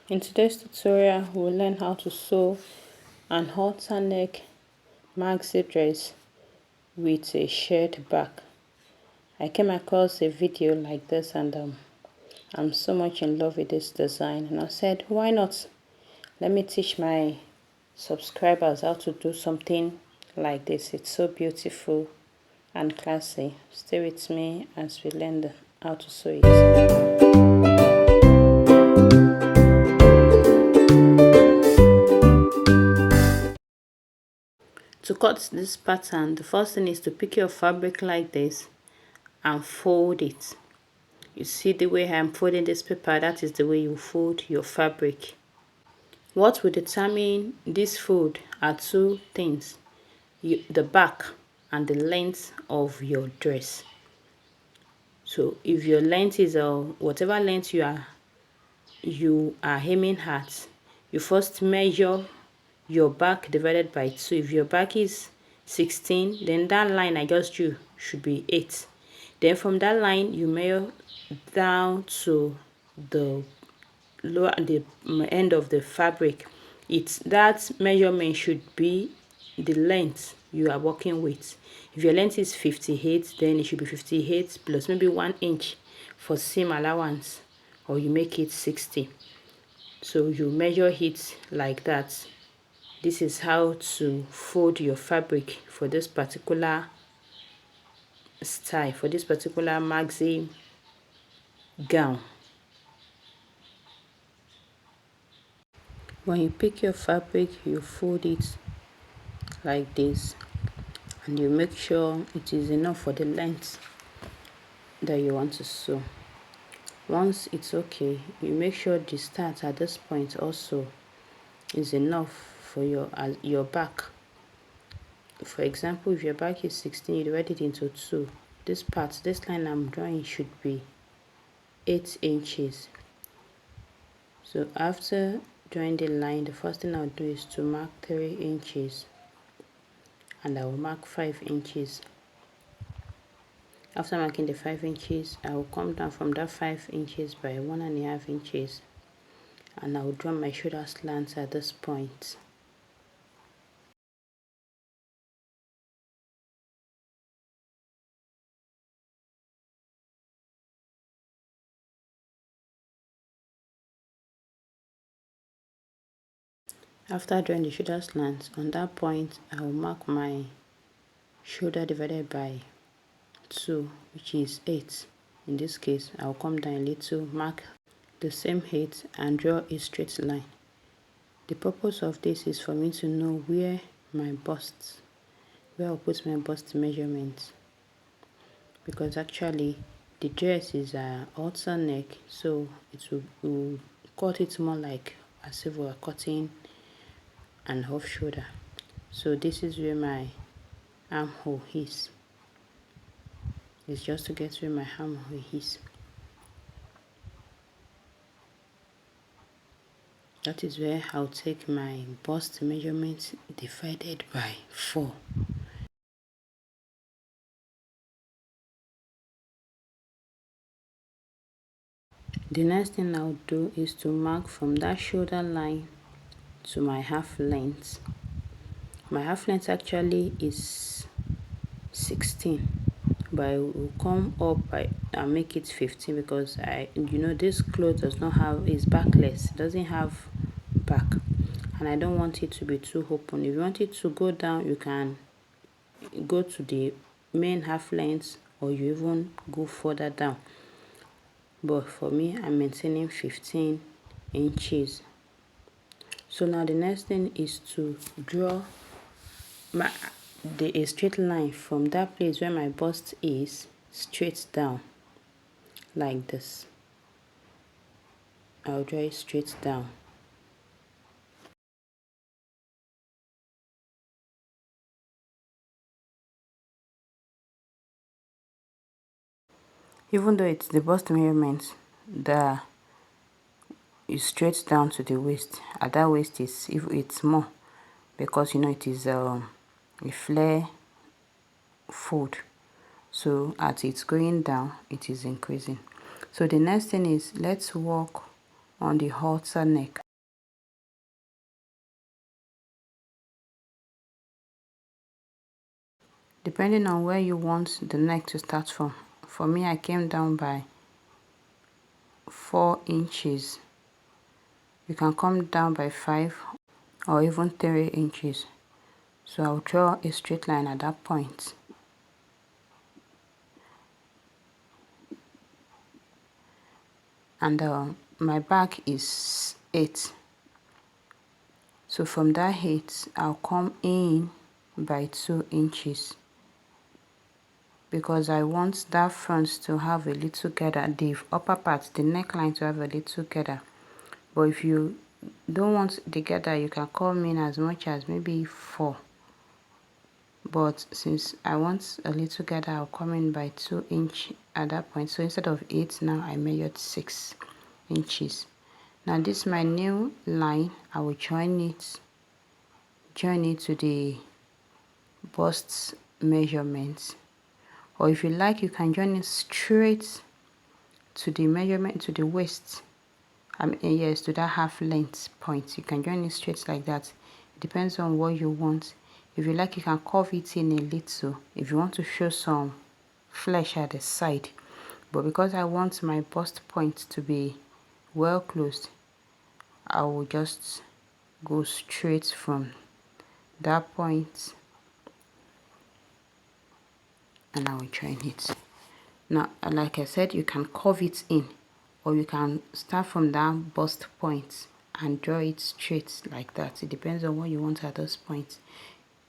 In today's tutorial, we'll learn how to sew an halter neck maxi dress with a shared back. I came across a video like this and I'm so much in love with this design, and I said, why not? Let me teach my subscribers how to do something like this. It's so beautiful and classy. Stay with me as we learn how to sew it. To cut this pattern, the first thing is to pick your fabric like this and fold it. You see the way I'm folding this paper, that is the way you fold your fabric. What will determine this fold are two things: the back and the length of your dress. So if your length is whatever length you are aiming at, you first measure your back divided by 2. If your back is 16, then that line I just drew should be 8. Then from that line you measure down to the end of the fabric. That measurement should be the length you are working with. If your length is 58, then it should be 58 plus maybe 1 inch for seam allowance, or you make it 60. So you measure it like that. This is how to fold your fabric for this particular style, for this particular maxi gown. When you pick your fabric, you fold it like this, and you make sure it is enough for the length that you want to sew. Once it's okay, you make sure the start at this point also is enough for your back. For example, if your back is 16, you divide it into 2. This line I'm drawing should be 8 inches. So after drawing the line, the first thing I'll do is to mark 3 inches, and I will mark 5 inches. After marking the 5 inches, I will come down from that 5 inches by 1.5 inches, and I will draw my shoulder slants at this point. After drawing the shoulder slants, on that point I will mark my shoulder divided by 2, which is 8. In this case, I will come down a little, mark the same 8, and draw a straight line. The purpose of this is for me to know where I'll put my bust measurements, because actually the dress is a halter neck, so it will cut it more like as if we are cutting an off shoulder. So this is where my armhole is. It's just to get where my armhole is. That is where I'll take my bust measurement divided by 4. The next thing I'll do is to mark from that shoulder line to my half length. My half length actually is 16, but I will come up and make it 15, because this cloth does not have, is backless, it doesn't have back, and I don't want it to be too open. If you want it to go down, you can go to the main half length, or you even go further down, but for me I'm maintaining 15 inches. So now the next thing is to draw a straight line from that place where my bust is straight down like this. I'll draw it straight down. Even though it's the bust measurement that is straight down to the waist, at that waist it's more, because it is a flare fold, so as it's going down it is increasing. So the next thing is, let's work on the halter neck. Depending on where you want the neck to start from. For me, I came down by 4 inches. You can come down by 5 or even 3 inches. So I'll draw a straight line at that point. And my back is 8. So from that 8, I'll come in by 2 inches. Because I want that front to have a little gather, the upper part, the neckline to have a little gather. But if you don't want the gather, you can come in as much as maybe 4. But since I want a little gather, I'll come in by 2 inch at that point. So instead of 8, now I measured 6 inches. Now this is my new line. I will join it to the bust measurements. Or if you like, you can join it straight to the measurement, to the waist. Yes, to that half length point. You can join it straight like that. It depends on what you want. If you like, you can curve it in a little if you want to show some flesh at the side. But because I want my bust point to be well closed, I will just go straight from that point and I will join it. Now, like I said, you can curve it in, or you can start from that bust point and draw it straight like that. It depends on what you want at this point.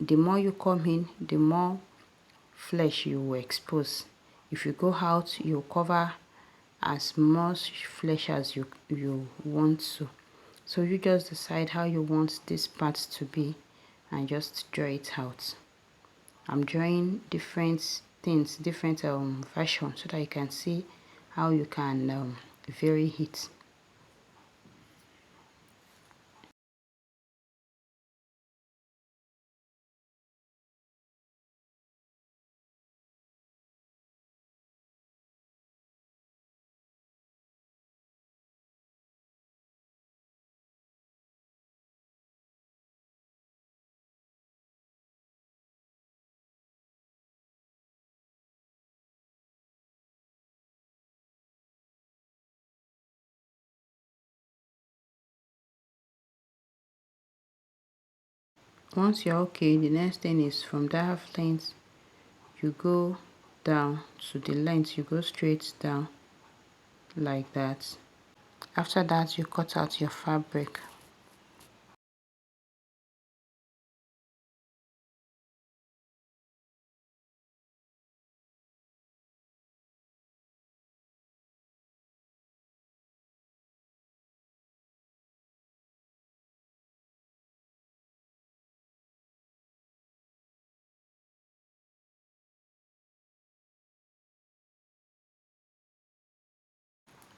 The more you come in, the more flesh you will expose. If you go out, you cover as much flesh as you want to. So you just decide how you want this part to be and just draw it out. I'm drawing different things, different versions, so that you can see how you can vary it. Once you're okay, the next thing is from that half length, you go down to the length, you go straight down like that. After that, you cut out your fabric.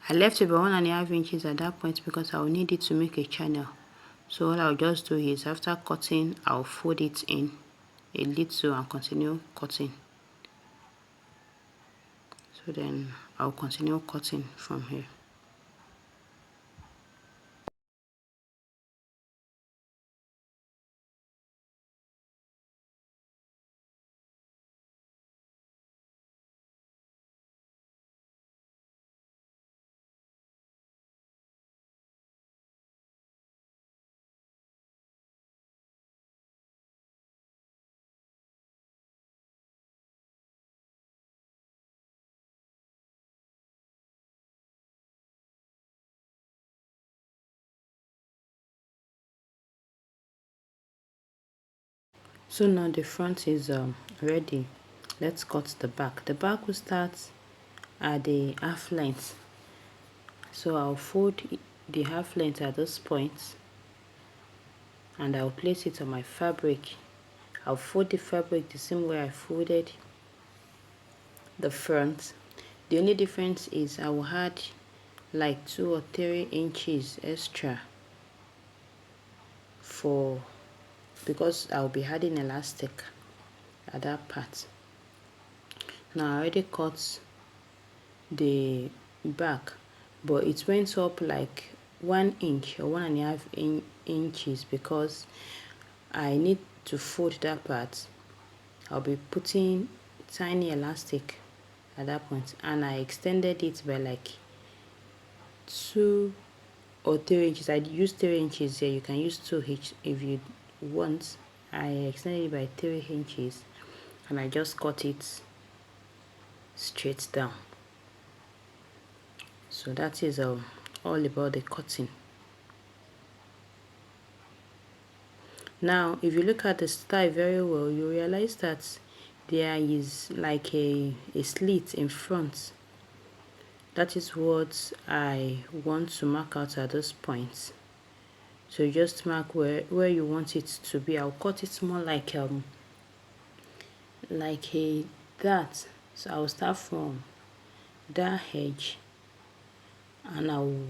I left about 1.5 inches at that point because I will need it to make a channel. So what I'll just do is after cutting, I'll fold it in a little and continue cutting. So then I'll continue cutting from here. So now the front is ready. Let's cut the back. The back will start at the half length. So I'll fold the half length at this point and I'll place it on my fabric. I'll fold the fabric the same way I folded the front. The only difference is I will add like 2 or 3 inches extra because I'll be adding elastic at that part. Now I already cut the back, but it went up like 1 inch or 1.5 inches because I need to fold that part. I'll be putting tiny elastic at that point, and I extended it by like 2 or 3 inches. I used 3 inches here. You can use 2 each if you want. I extended it by 3 inches and I just cut it straight down. So that is all about the cutting. Now if you look at the style very well, you realize that there is like a slit in front. That is what I want to mark out at this point. So you just mark where you want it to be. I'll cut it more like a that. So I'll start from that edge and I'll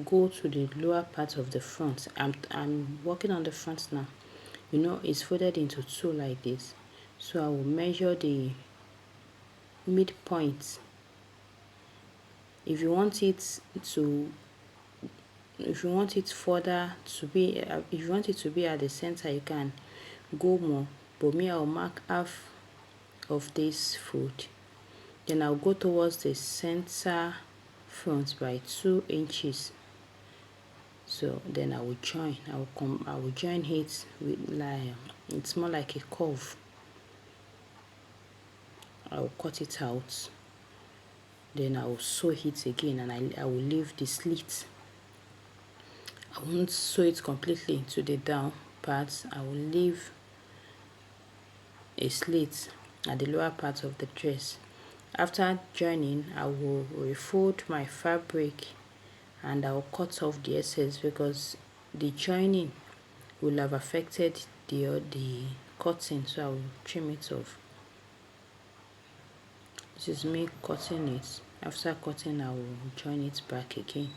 go to the lower part of the front. I'm working on the front now. You know, it's folded into 2 like this. So I will measure the midpoint. If you want it further to be, if you want it to be at the center, you can go more. But me, I'll mark half of this fold. Then I'll go towards the center front by 2 inches. So then I will join. I will join it with like, it's more like a curve. I will cut it out. Then I will sew it again, and I will leave the slit. I won't sew it completely to the down part. I will leave a slit at the lower part of the dress. After joining, I will refold my fabric and I will cut off the excess because the joining will have affected the cutting, so I will trim it off. This is me cutting it. After cutting, I will join it back again.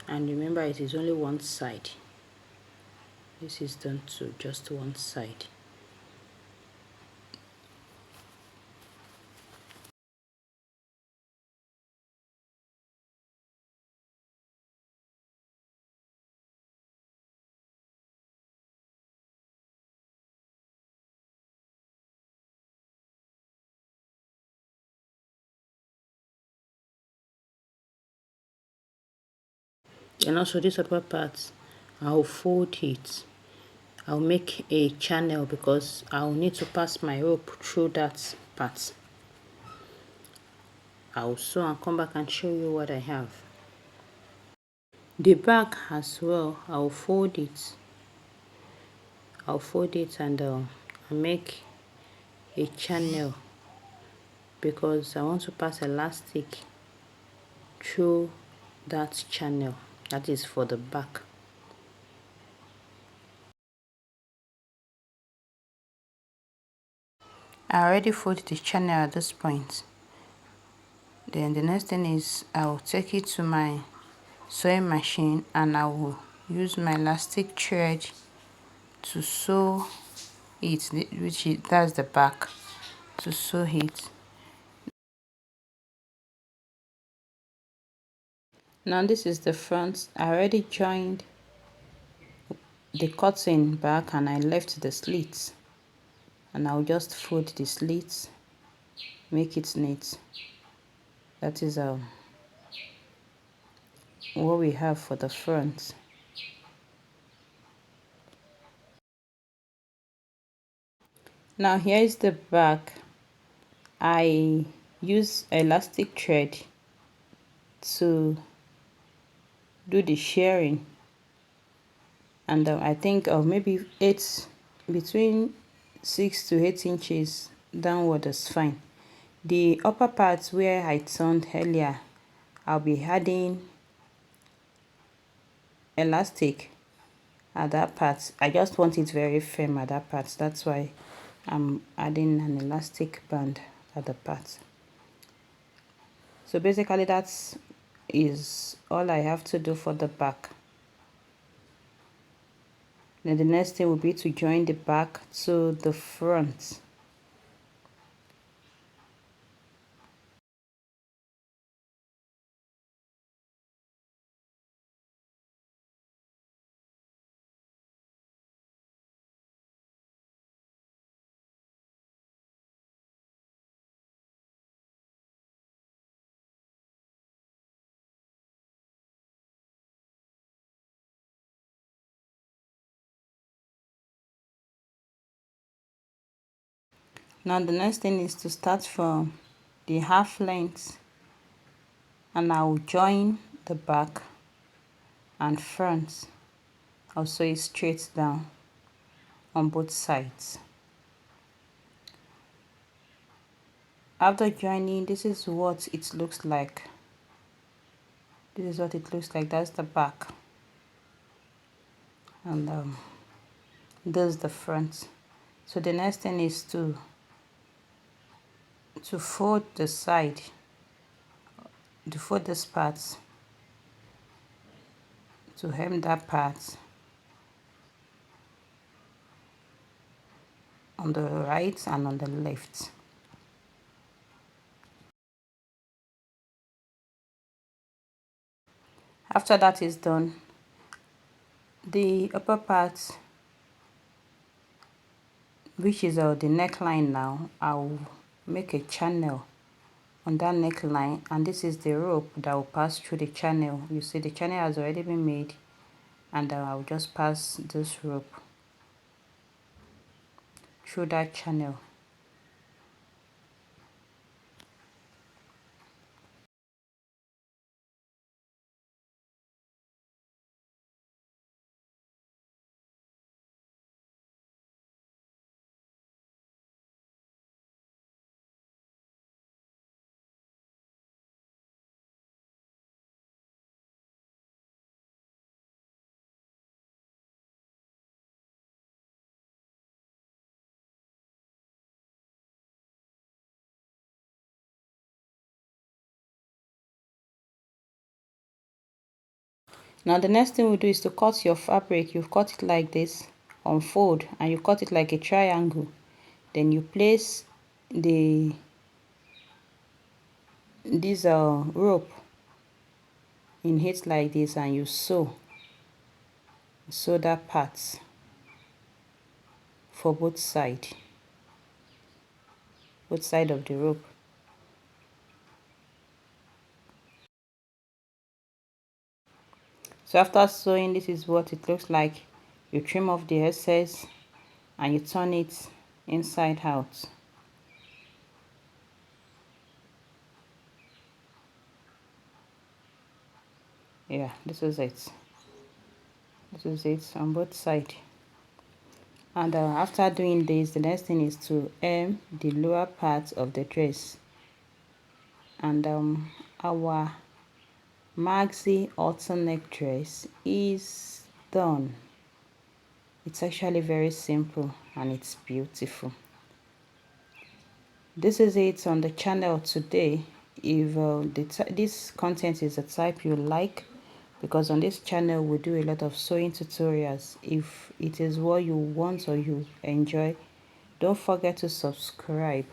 And remember, it is only one side. This is done to just one side. And also this upper part, I'll fold it. I'll make a channel because I'll need to pass my rope through that part. I'll sew and come back and show you what I have. The back as well, I'll fold it. I'll fold it and make a channel because I want to pass elastic through that channel. That is for the back. I already folded the channel at this point. Then the next thing is I'll take it to my sewing machine and I will use my elastic thread to sew it, that's the back, to sew it. Now this is the front. I already joined the cutting back and I left the slits, and I'll just fold the slits, make it neat. That is what we have for the front. Now here is the back. I use elastic thread to do the shirring, and I think maybe between 6 to 8 inches downward is fine. The upper part where I turned earlier, I'll be adding elastic at that part. I just want it very firm at that part. That's why I'm adding an elastic band at the part. So basically that is all I have to do for the back. Then the next thing will be to join the back to the front. Now the next thing is to start from the half length, and I will join the back and front. I'll sew it straight down on both sides. After joining, this is what it looks like. This is what it looks like. That's the back, and this is the front. So the next thing is to fold the side, to fold this part, to hem that part on the right and on the left. After that is done, the upper part, which is the neckline, now I'll make a channel on that neckline, and this is the rope that will pass through the channel. You see the channel has already been made, and I'll just pass this rope through that channel. Now the next thing we do is to cut your fabric. You cut it like this, unfold, and you cut it like a triangle. Then you place this rope in it like this, and you sew that part for both side of the rope. So after sewing, this is what it looks like. You trim off the excess and you turn it inside out. Yeah, this is it. This is it on both sides. And after doing this, the next thing is to hem the lower part of the dress. And our Maxi Halter neck dress is done. It's actually very simple and it's beautiful. This is it on the channel today. If this content is the type you like, because on this channel we do a lot of sewing tutorials. If it is what you want or you enjoy, don't forget to subscribe.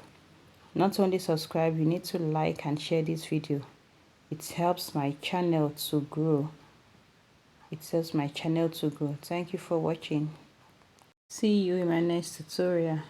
Not only subscribe, you need to like and share this video. It helps my channel to grow. Thank you for watching. See you in my next tutorial.